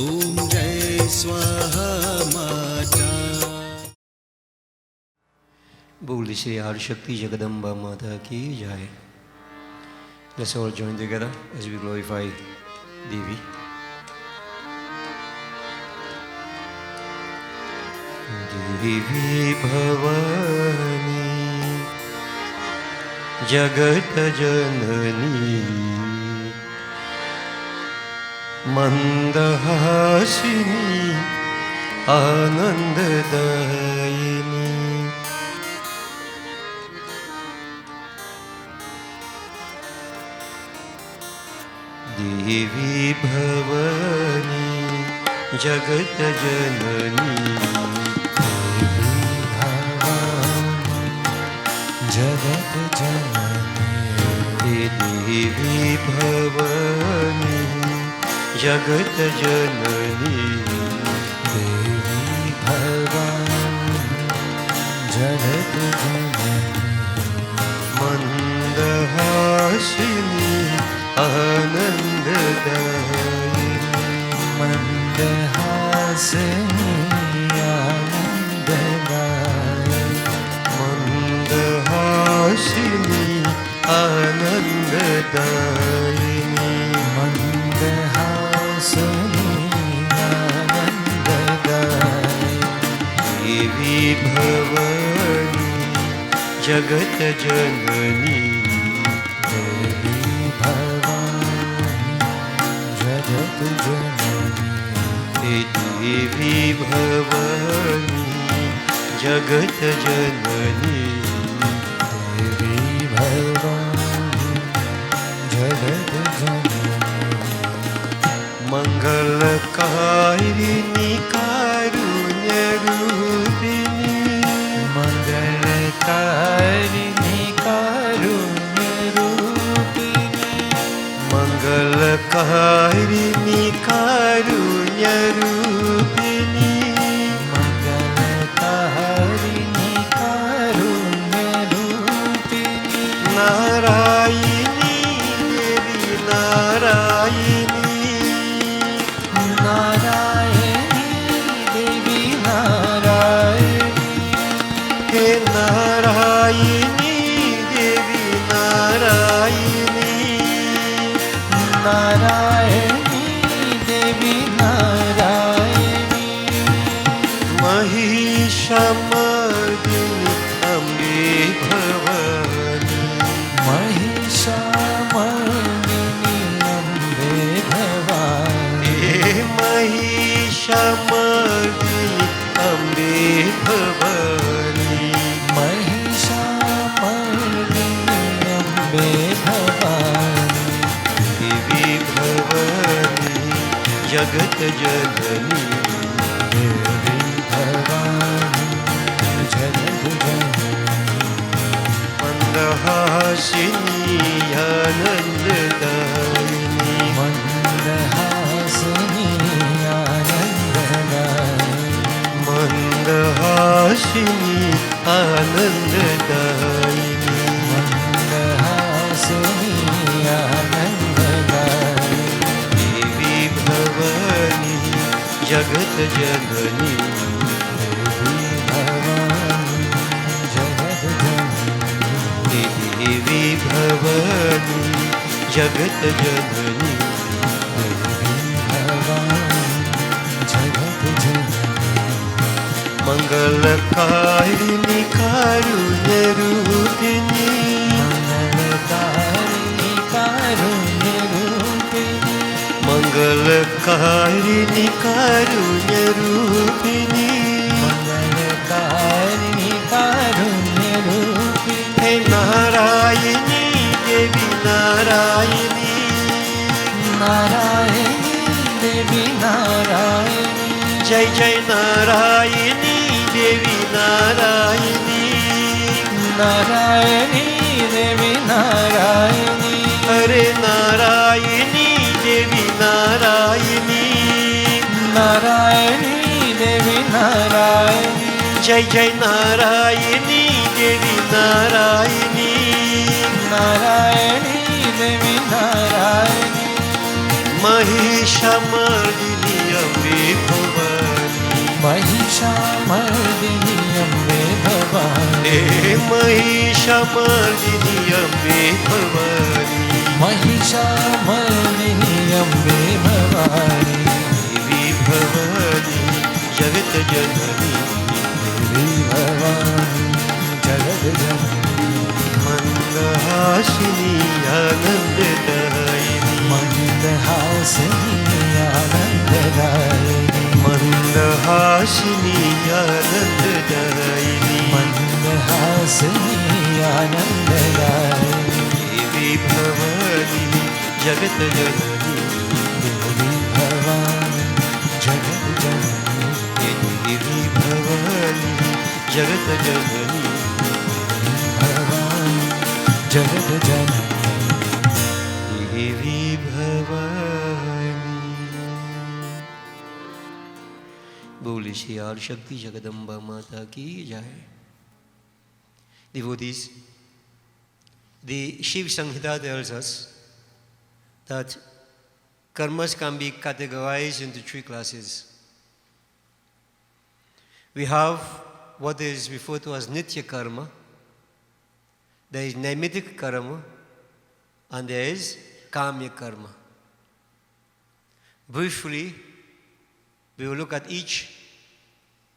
ओम जय स्वाहा माता। बोल श्री आदिशक्ति जगदम्बा माता की जय. Let's all join together as we glorify Devi. देवी भवानी जगत जननी मंदहासिनी आनंददायिनी देवी भवानी जगत जननी जगत जननी देवी भवानी जगत जननी देवी भवानी जगत जननी मंदहासिनी आनंददायिनी मंदहासिनी मंदहासिनी आनंददायिनी मंदहासिनी आनंददायिनी देवी भवानी जगत जननी देवी भवानी जगत जननी देवी भवानी जगत जननी देवी भवानी जगत जननी मंगलकारिणी कारुण्य रूपिणी मंगलकारिणी कारुण्य रूपिणी मंगलकारिणी कारुण्य रूपिणी मंगलकारिणी कारुण्य रूपिणी नारायणी देवी नारायणी नारायणी देवी नारायणी हे नारायणी देवी नारायणी नारायणी देवी नारायणी महिषमर्दिनी अम्बे भवानी महिषमर्दिनी अम्बे भवानी हे महिषमर्दिनी अम्बे भवानी महिषमर्दिनी अम्बे भवानी देवी भवानी जगत जननी देवी भवानी जगत जननी मंदहासिनी आनंददायिनी मंदहासिनी आनंददायिनी मंदहासिनी आनंददायिनी मंदहासिनी आनंददायिनी देवी भवानी जगत जननी देवी भवानी जगत जननी देवी भवानी जगत जननी देवी भवानी जगत जननी मंगलकारिणी कारुण्य रूपिणी मंगलकारिणी कारुण्य रूपिणी मंगलकारिणी कारुण्य रूपिणी मंगलकारिणी कारुण्य रूपिणी हे नारायणी देवी नारायणी नारायणी देवी नारायणी जय जय नारायणी देवी नारायणी नारायणी देवी नारायणी हरे नारायणी देवी नारायणी नारायणी देवी नारायणी जय जय नारायणी देवी नारायणी नारायणी देवी नारायणी महिषमर्दिनी अम्बे भवानी महिषामर्दिनि अम्बे भवानी हे महिषामर्दिनि अम्बे भवानी महिषामर्दिनि अम्बे भवानी देवी भवानी जगत जननी देवी भवानी जगत जननी मंदहासिनी आनंददायिनी मंदहासिनी आनंददायिनी मंदहासिनी आनंददायिनी मंदहासिनी आनंददायिनी देवी भवानी जगत जननी देवी भवानी जगत जननी देवी भवानी जगत जननी भवानी जगत जननी देवी भवानी। बोले श्री आदि शक्ति जगदम्बा माता की जय। Devotees, the Shiv Samhita tells us that karmas can be categorized into three classes. We have what is referred to as Nitya Karma, there is Naimitic Karma, and there is Kamya Karma. Briefly, we will look at each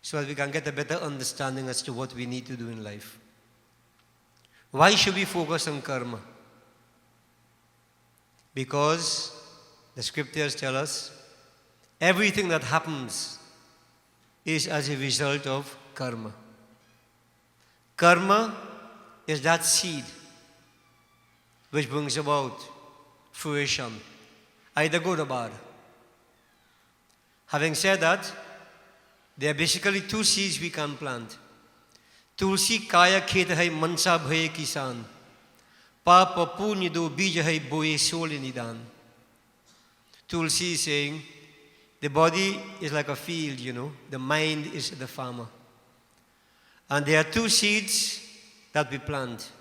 so that we can get a better understanding as to what we need to do in life. Why should we focus on karma? Because the scriptures tell us everything that happens is as a result of karma. Karma is that seed which brings about fruition, either good or bad. Having said that, there are basically two seeds we can plant. तुलसी काया खेत है मनसा भये किसान पाप पुण्य दो बीज है बोए सोल निदान. Tulsi is saying the body is like a field, the mind is the farmer. And there are two seeds that we plant,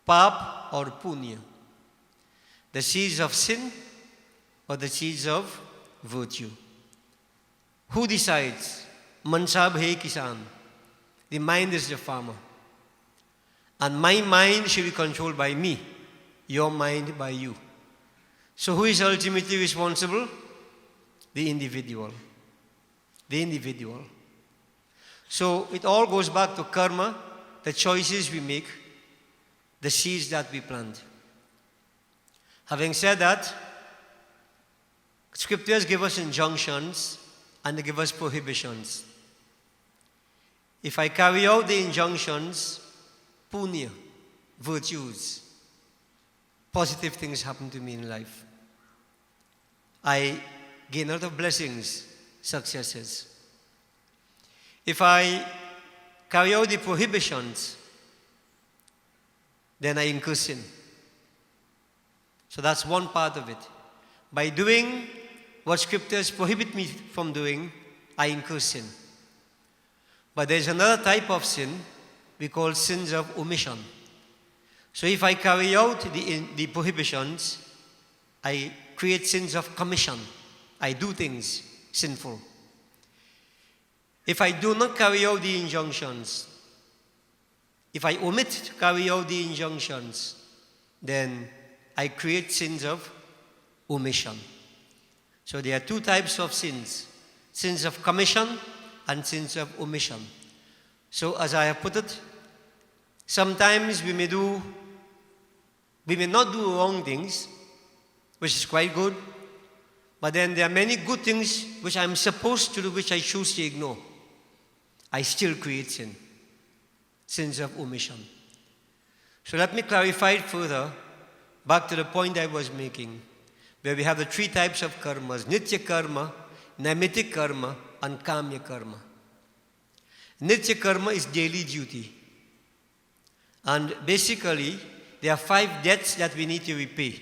pap or punya, the seeds of sin or the seeds of virtue. Who decides? Mansa bhai kisan. The mind is the farmer. And my mind should be controlled by me, your mind by you. So who is ultimately responsible? The individual. The individual. So it all goes back to karma, the choices we make, the seeds that we plant. Having said that, scriptures give us injunctions and they give us prohibitions. If I carry out the injunctions, punya, virtues, positive things happen to me in life. I gain a lot of blessings, successes. If I carry out the prohibitions, then I incur sin. So that's one part of it. By doing what scriptures prohibit me from doing, I incur sin. But there's another type of sin we call sins of omission. So if I carry out the prohibitions, I create sins of commission. I do things sinful. If I do not carry out the injunctions, if I omit to carry out the injunctions, then I create sins of omission. So there are two types of sins, sins of commission and sins of omission. So as I have put it, sometimes we may not do wrong things, which is quite good, but then there are many good things which I'm supposed to do, which I choose to ignore. I still create sin, sins of omission. So let me clarify it further, back to the point I was making, where we have the three types of karmas, Nitya karma, Naimitic karma, and Kamya karma. Nitya karma is daily duty. And basically, there are 5 debts that we need to repay.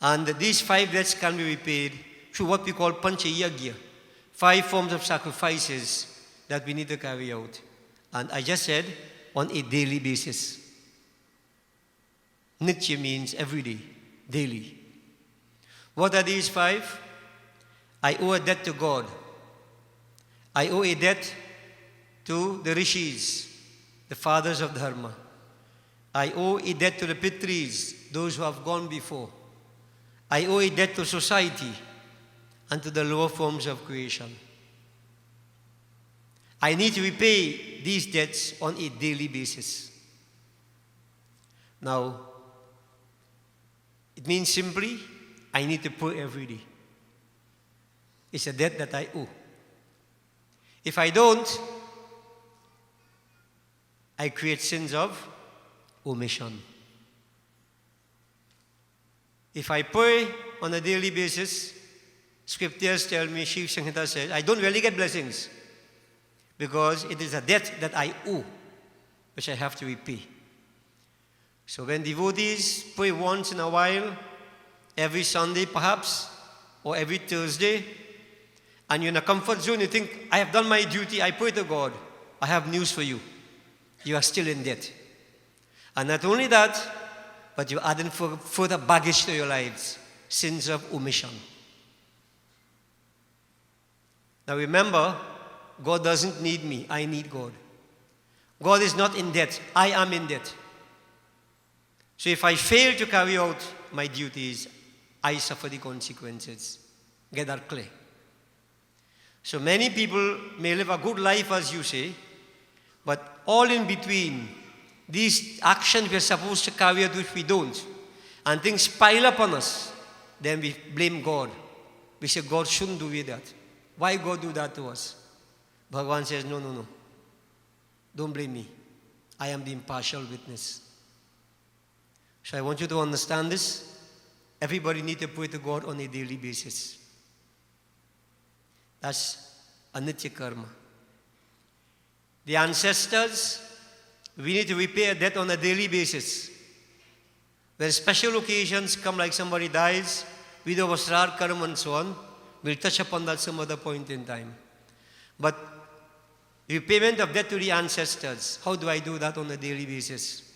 And these 5 debts can be repaid through what we call pancha yagya, 5 forms of sacrifices that we need to carry out. And I just said, on a daily basis. Nitya means every day, daily. What are these 5? I owe a debt to God. I owe a debt to the rishis, the fathers of dharma. I owe a debt to the pitris, those who have gone before. I owe a debt to society and to the lower forms of creation. I need to repay these debts on a daily basis. Now, it means simply, I need to pray every day. It's a debt that I owe. If I don't, I create sins of omission. If I pray on a daily basis, scriptures tell me, Shiv Sanghita says, I don't really get blessings because it is a debt that I owe, which I have to repay. So when devotees pray once in a while, every Sunday perhaps, or every Thursday, and you're in a comfort zone, you think, I have done my duty, I pray to God. I have news for you. You are still in debt. And not only that, but you're adding further baggage to your lives, sins of omission. Now remember, God doesn't need me, I need God. God is not in debt, I am in debt. So if I fail to carry out my duties, I suffer the consequences. Get that clear? So many people may live a good life, as you say, but all in between, these actions we are supposed to carry out which we don't, and things pile up on us, then we blame God. We say, God shouldn't do that. Why God do that to us? Bhagavan says, no. Don't blame me. I am the impartial witness. So I want you to understand this. Everybody needs to pray to God on a daily basis. That's a nitya karma. The ancestors, we need to repay a debt on a daily basis. When special occasions come, like somebody dies, we do vasrar karma and so on, we'll touch upon that some other point in time. But repayment of debt to the ancestors, how do I do that on a daily basis?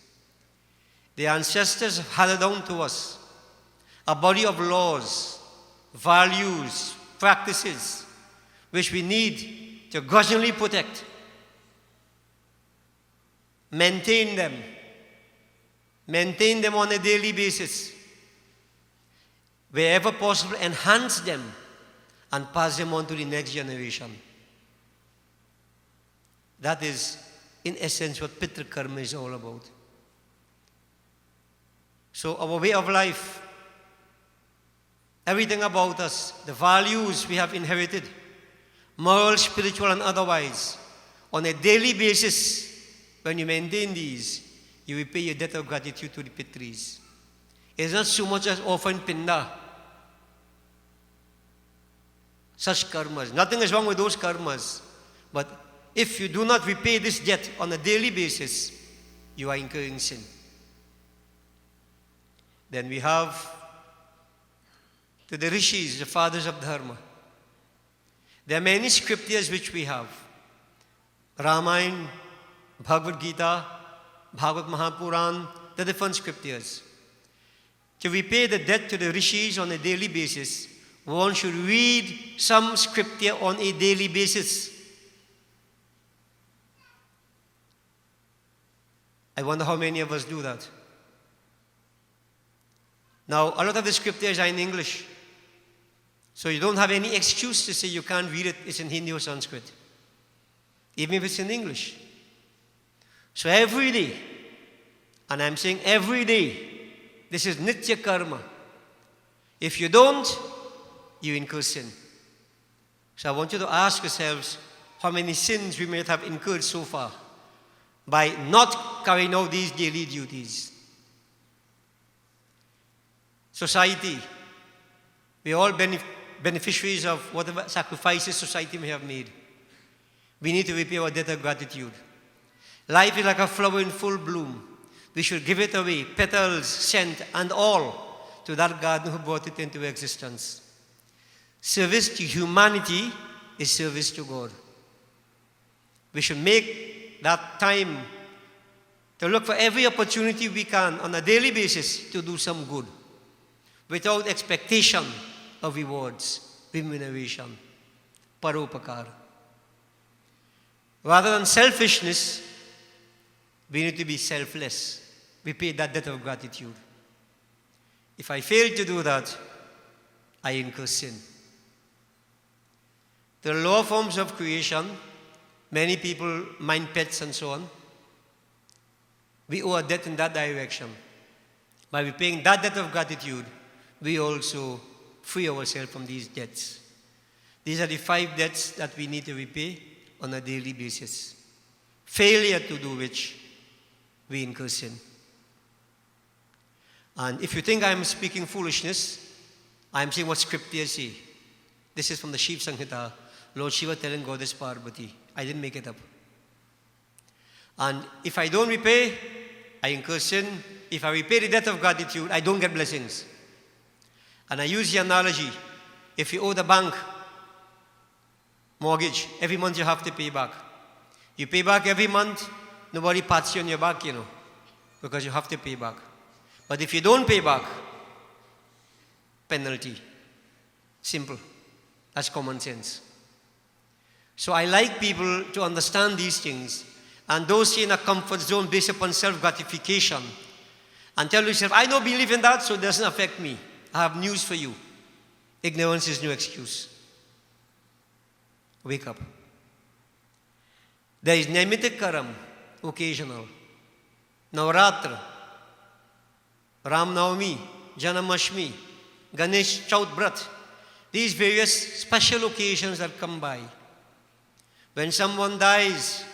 The ancestors have handed down to us a body of laws, values, practices, which we need to grudgingly protect. Maintain them on a daily basis. Wherever possible, enhance them and pass them on to the next generation. That is, in essence, what Pitra Karma is all about. So our way of life, everything about us, the values we have inherited, moral, spiritual, and otherwise, on a daily basis, when you maintain these, you repay your debt of gratitude to the Pitris. It's not so much as offering pinda. Such karmas. Nothing is wrong with those karmas. But if you do not repay this debt on a daily basis, you are incurring sin. Then we have to the rishis, the fathers of dharma. There are many scriptures which we have. Ramayana, Bhagavad Gita, Bhagavad Mahapuran, the different scriptures. To repay the debt to the rishis on a daily basis, one should read some scripture on a daily basis. I wonder how many of us do that. Now, a lot of the scriptures are in English. So you don't have any excuse to say you can't read it, it's in Hindi or Sanskrit. Even if it's in English. So every day, and I'm saying every day, this is nitya karma. If you don't, you incur sin. So I want you to ask yourselves how many sins we may have incurred so far by not carrying out these daily duties. Society, we are all beneficiaries of whatever sacrifices society may have made. We need to repay our debt of gratitude. Life is like a flower in full bloom. We should give it away, petals, scent, and all, to that garden who brought it into existence. Service to humanity is service to God. We should make that time to look for every opportunity we can on a daily basis to do some good, without expectation of rewards. Viminavation, paropakar. Rather than selfishness, we need to be selfless. We pay that debt of gratitude. If I fail to do that, I incur sin. The lower forms of creation, many people mind pets and so on. We owe a debt in that direction. By repaying that debt of gratitude, we also free ourselves from these debts. These are the 5 debts that we need to repay on a daily basis. Failure to do which, we incur sin. And if you think I'm speaking foolishness, I'm saying what scriptures say. This is from the Shiv Samhita, Lord Shiva telling Goddess Parvati. I didn't make it up. And if I don't repay, I incur sin. If I repay the debt of gratitude, I don't get blessings. And I use the analogy, if you owe the bank mortgage, every month you have to pay back. You pay back every month, nobody pats you on your back, because you have to pay back. But if you don't pay back, penalty. Simple. That's common sense. So I like people to understand these things, and those stay in a comfort zone based upon self-gratification, and tell yourself, I don't believe in that, so it doesn't affect me. I have news for you. Ignorance is no excuse. Wake up. There is Naimitic Karam, occasional. Navratra, Ram Navami, Janamashmi, Ganesh Chaut Brat. These various special occasions that come by. When someone dies,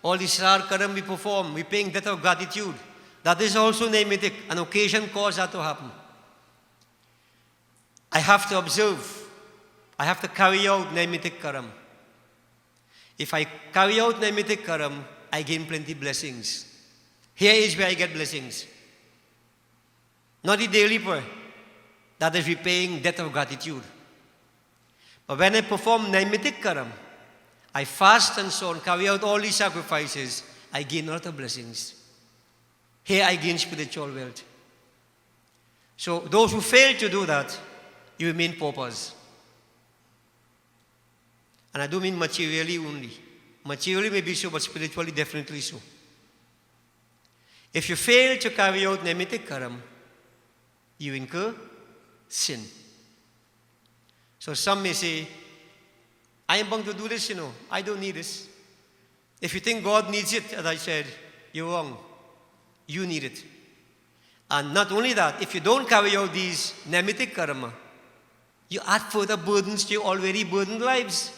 all the Srar Karam we perform, we paying debt of gratitude. That is also Naimitic, an occasion caused that to happen. I have to observe. I have to carry out Naimitic Karam. If I carry out Naimitic Karam, I gain plenty blessings. Here is where I get blessings. Not the daily prayer. That is repaying debt of gratitude. But when I perform Naimitic Karam, I fast and so on, carry out all these sacrifices, I gain a lot of blessings. Here I gain spiritual wealth. So those who fail to do that, you remain paupers. And I don't mean materially only. Materially may be so, but spiritually definitely so. If you fail to carry out Naimitic Karam, you incur sin. So some may say, I am bound to do this, I don't need this. If you think God needs it, as I said, you're wrong. You need it. And not only that, if you don't carry out these Naimitic Karma, you add further burdens to your already burdened lives.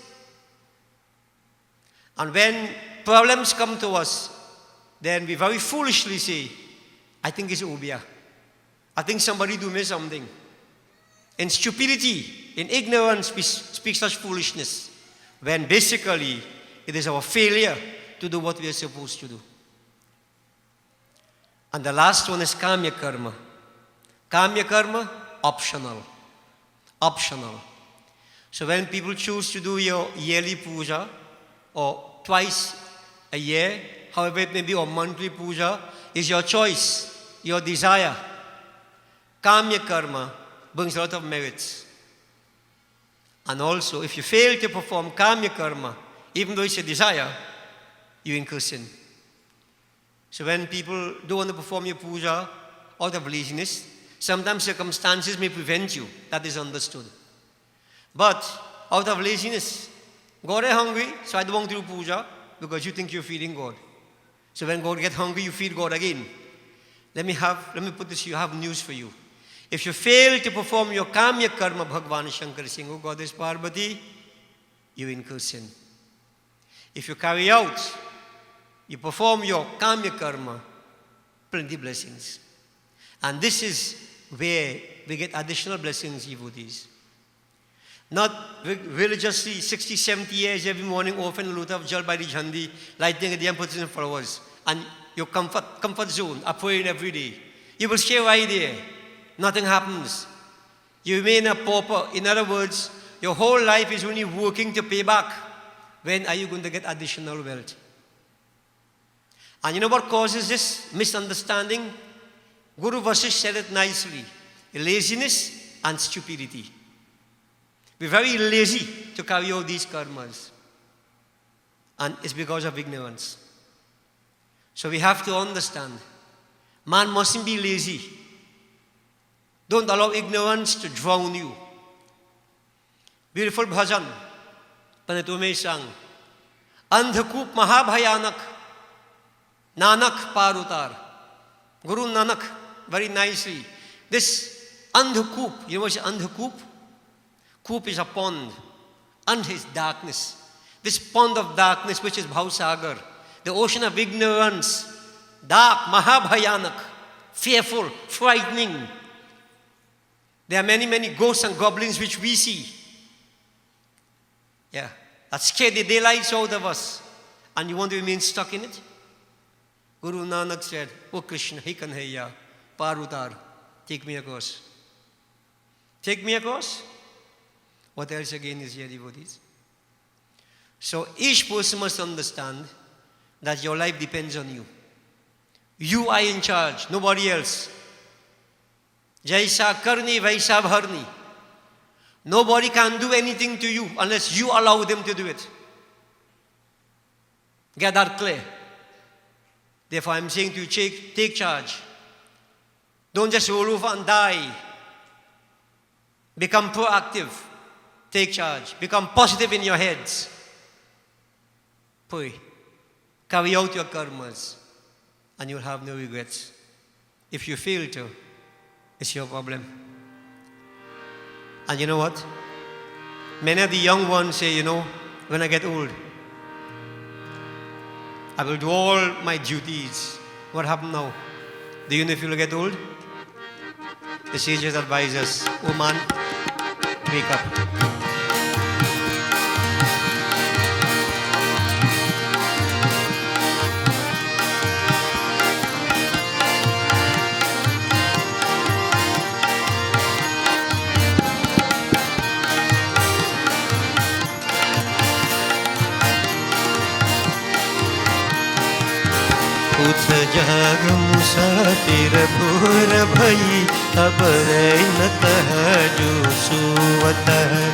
And when problems come to us, then we very foolishly say, I think it's Obia. I think somebody do me something. In stupidity, in ignorance, we speak such foolishness, when basically it is our failure to do what we are supposed to do. And the last one is Kamya Karma. Kamya Karma, optional. Optional. So when people choose to do your yearly puja, or twice a year, however it may be, or monthly puja, is your choice, your desire. Kamya Karma brings a lot of merits. And also, if you fail to perform Kamya Karma, even though it's a desire, you incur sin. So when people don't want to perform your puja out of laziness, sometimes circumstances may prevent you. That is understood. But out of laziness, God is hungry, so I don't want to do puja because you think you're feeding God. So when God gets hungry, you feed God again. Let me put this to you. I have news for you. If you fail to perform your Kamya Karma, Bhagwan Shankar Singh, Goddess Parvati, you incur sin. If you carry out, you perform your Kamya Karma, plenty blessings. And this is where we get additional blessings, devotees. Not religiously, 60, 70 years every morning, often a lot of jal by the jhandi, lighting at the and putting flowers, and your comfort zone, are praying every day. You will stay right there. Nothing happens. You remain a pauper. In other words, your whole life is only working to pay back. When are you going to get additional wealth? And you know what causes this misunderstanding? Guru Vasisht said it nicely. Laziness and stupidity. We're very lazy to carry out these karmas. And it's because of ignorance. So we have to understand, man mustn't be lazy. Don't allow ignorance to drown you. Beautiful bhajan, Panitume sang. Andhakup Mahabhayanak, Nanak Parutar. Guru Nanak, very nicely. This Andhakup, you know what is Andhakup? Kup is a pond. And is darkness. This pond of darkness, which is Bhausagar, the ocean of ignorance, dark, Mahabhayanak, fearful, frightening. There are many, many ghosts and goblins which we see. Yeah, that scare the daylights out of us. And you want to remain stuck in it? Guru Nanak said, "Oh Krishna, he Kanhaiya, Parutar, take me across." Take me across? What else again is here, devotees? So each person must understand that your life depends on you. You are in charge, nobody else. Jaisa karni, vaisa bharni. Nobody can do anything to you unless you allow them to do it. Get that clear? Therefore, I'm saying to you, take charge. Don't just roll over and die. Become proactive. Take charge. Become positive in your heads. Pray. Carry out your karmas. And you'll have no regrets. If you fail to, it's your problem. And you know what? Many of the young ones say, when I get old, I will do all my duties. What happened now? Do you know if you will get old? The sages advise us, oh man, wake up. उठ जाग मुसाफिर भोर भई अब न जो सुवत है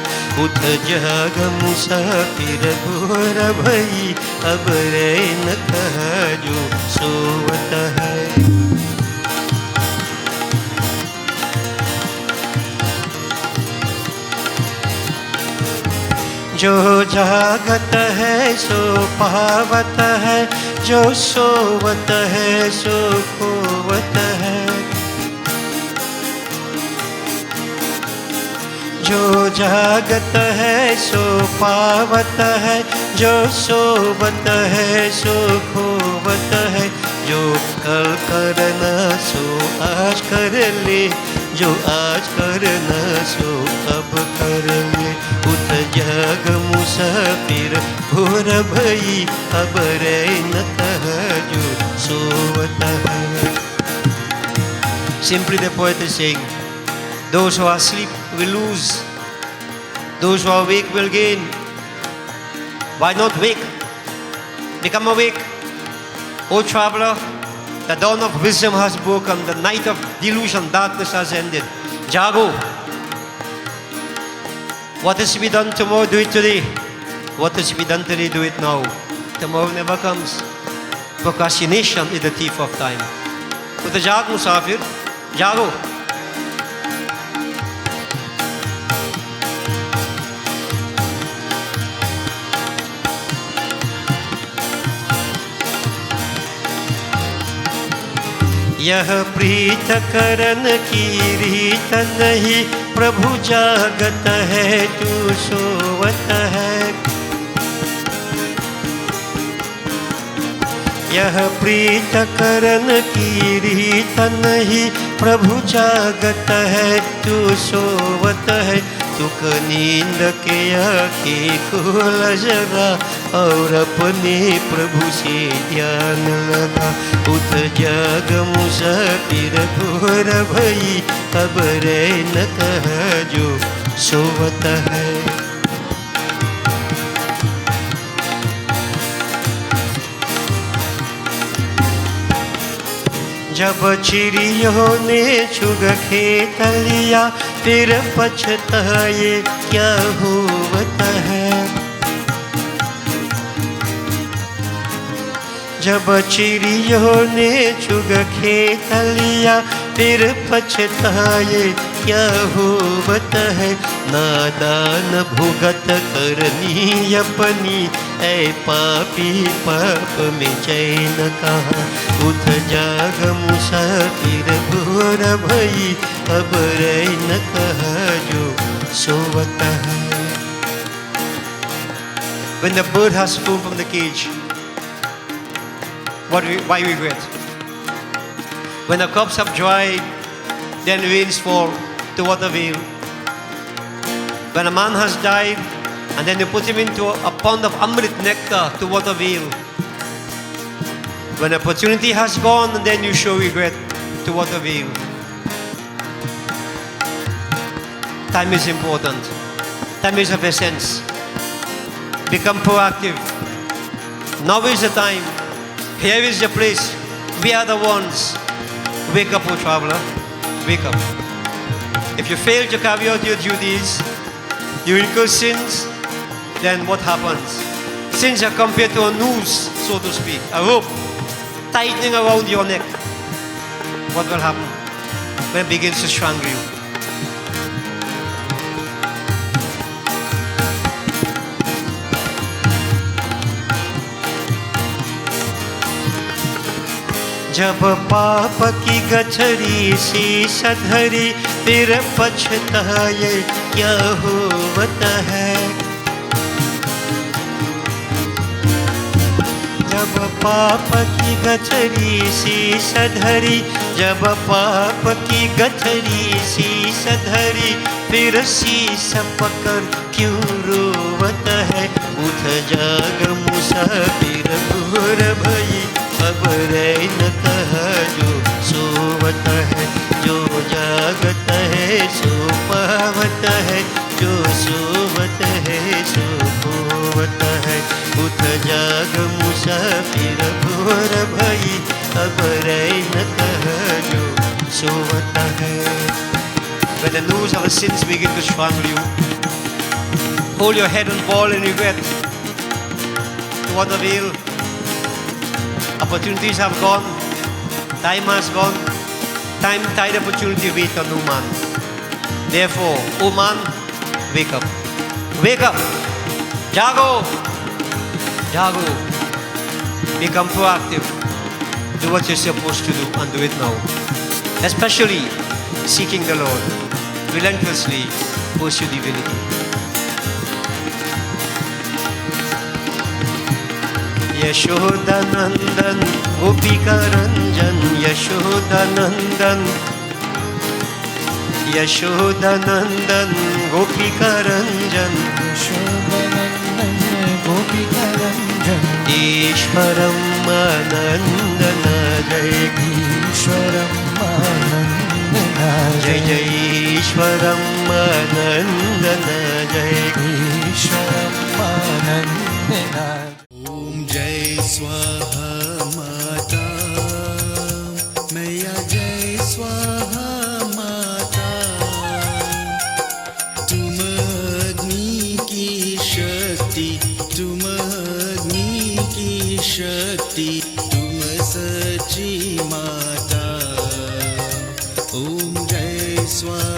उठ जाग मुसाफिर भोर भई अब न जो सुवत है जो जागत है सो पावत है जो सोवत है सो खोवत है जो जागत है सो पावत है जो सोवत है सो खोवत है जो कल करना सो आज कर ले जो आज करना सो अब कर ले उठ जाग मुसाफिर भोर भई अब न जो सोवत है. Simply the poet is saying, those who are asleep will lose, those who are awake will gain. Why not wake? Become awake. O traveler, the dawn of wisdom has broken, the night of delusion, darkness has ended. Jago. What is to be done tomorrow, do it today. What is to be done today, do it now. Tomorrow never comes. Procrastination is the thief of time. So the jag musafir, jago. यह प्रीत करन की रीत नहीं प्रभु जागत है तू सोवत है यह प्रीत करन की रीत नहीं प्रभु जागत है तू सोवत है तुक नींद के आके खोल जरा और अपने प्रभु से ध्यान लगा उठ जाग मुसाफिर भोर भई अब न कहा जो सोवत है. जब चिड़ियों ने चुग खेत लिया फिर पछताए क्या होता है। जब चिड़ियों ने चुग खेत लिया फिर पछताए क्या होता है। नादान भुगत करनी अपनी ऐ पापी पाप में चैन कहा। उठ जाग मुसाफिर भोर भई अब रैन कहा जो सोवता है। When the bird has flown from the cage, why regret? When the crops have dried, then rains fall to water veil. When a man has died, and then they put him into a pond of Amrit nectar to water veil. When opportunity has gone, and then you show regret to water veil. Time is important. Time is of essence. Become proactive. Now is the time. Here is the place. We are the ones. Wake up, O traveler. Wake up. If you fail to carry out your duties, you incur sins, then what happens? Sins are compared to a noose, so to speak, a rope tightening around your neck. What will happen when it begins to strangle you? जब पाप की गठरी शीश धरी फिर पछताए क्या होता है। जब पाप की गठरी शीश धरी, जब पाप की गठरी शीश धरी फिर शीश पकड़ क्यों रोवता है। उठ जाग मुसाफिर भोर भई अब रैन कहा जो सोवता है। जो जागता है सो पावता है, जो सोवता है सो खोवता है। उठ जाग मुसाफिर भोर भई अब रैन कहा जो सोवता है। When the news of the sins begin to strangle you, hold your head and fall in regret. What avail? Opportunities have gone. Time has gone. Time, tide, opportunity wait on no man. Therefore, O man, wake up. Wake up. Jago. Jago. Become proactive. Do what you're supposed to do and do it now. Especially seeking the Lord. Relentlessly pursue divinity. Yashoda नंदन गोपिका रंजन, यशोदा नंदन, यशोदा नंदन गोपिका रंजन, यशोदा नंदन गोपिका रंजन। ईश्वरम आनंदन जय, ईश्वरम आनंदन जय जय ईश्वरम आनंदन जय, ईश्वरम आनंदन। जय स्वाहा माता मैया, जय स्वाहा माता। तुम अग्नि की शक्ति, तुम अग्नि की शक्ति, तुम सच्ची माता। ओम जय स्वाहा।